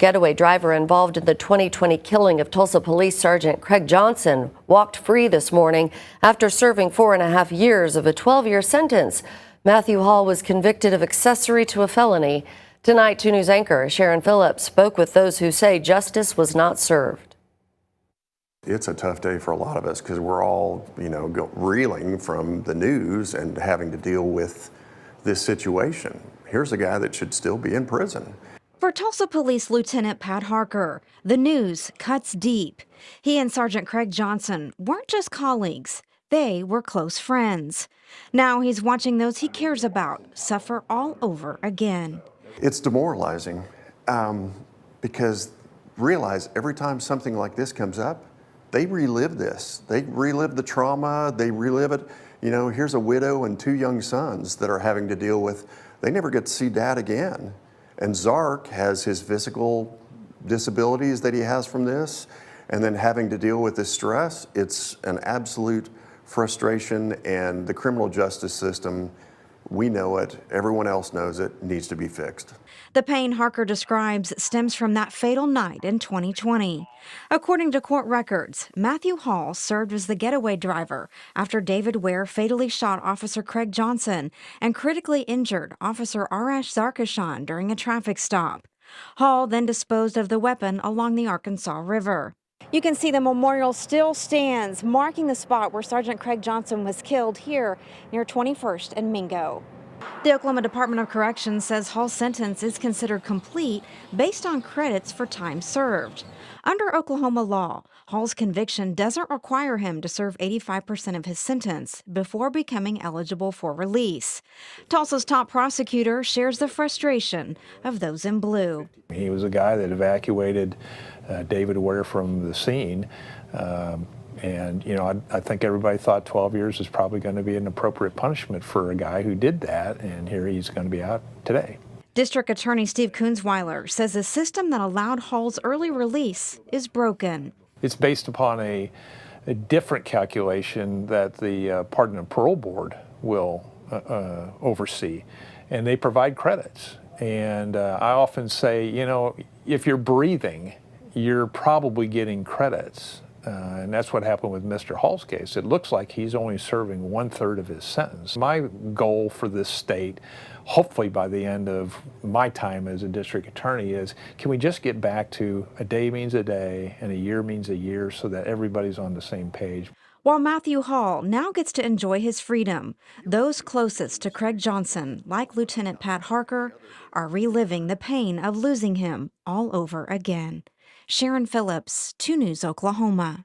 Getaway driver involved in the 2020 killing of Tulsa Police Sgt. Craig Johnson walked free this morning after serving 4.5 years of a 12-year sentence. Matthew Hall was convicted of accessory to a felony. Tonight, 2 News anchor Sharon Phillips spoke with those who say justice was not served. It's a tough day for a lot of us because we're all, reeling from the news and having to deal with this situation. Here's a guy that should still be in prison. For Tulsa Police Lieutenant Pat Harker, the news cuts deep. He and Sergeant Craig Johnson weren't just colleagues, they were close friends. Now he's watching those he cares about suffer all over again. It's demoralizing because realize every time something like this comes up, they relive this. They relive the trauma, they relive it. Here's a widow and 2 young sons that are having to deal with, they never get to see dad again. And Zark has his physical disabilities that he has from this, and then having to deal with this stress. It's an absolute frustration, and the criminal justice system, we know it, everyone else knows it, needs to be fixed. The pain Harker describes stems from that fatal night in 2020. According to court records, Matthew Hall served as the getaway driver after David Ware fatally shot Officer Craig Johnson and critically injured Officer Arash Zarkashan during a traffic stop. Hall then disposed of the weapon along the Arkansas River. You can see the memorial still stands, marking the spot where Sergeant Craig Johnson was killed here near 21st and Mingo. The Oklahoma Department of Corrections says Hall's sentence is considered complete based on credits for time served. Under Oklahoma law, Hall's conviction doesn't require him to serve 85% of his sentence before becoming eligible for release. Tulsa's top prosecutor shares the frustration of those in blue. He was a guy that evacuated David Ware from the scene. I think everybody thought 12 years is probably going to be an appropriate punishment for a guy who did that, and here he's going to be out today. District Attorney Steve Kunzweiler says the system that allowed Hall's early release is broken. It's based upon a different calculation that the Pardon and Parole Board will oversee, and they provide credits. And I often say, if you're breathing, you're probably getting credits. And that's what happened with Mr. Hall's case. It looks like he's only serving 1/3 of his sentence. My goal for this state, hopefully by the end of my time as a district attorney, is can we just get back to a day means a day and a year means a year so that everybody's on the same page. While Matthew Hall now gets to enjoy his freedom, those closest to Craig Johnson, like Lieutenant Pat Harker, are reliving the pain of losing him all over again. Sharon Phillips, 2 News, Oklahoma.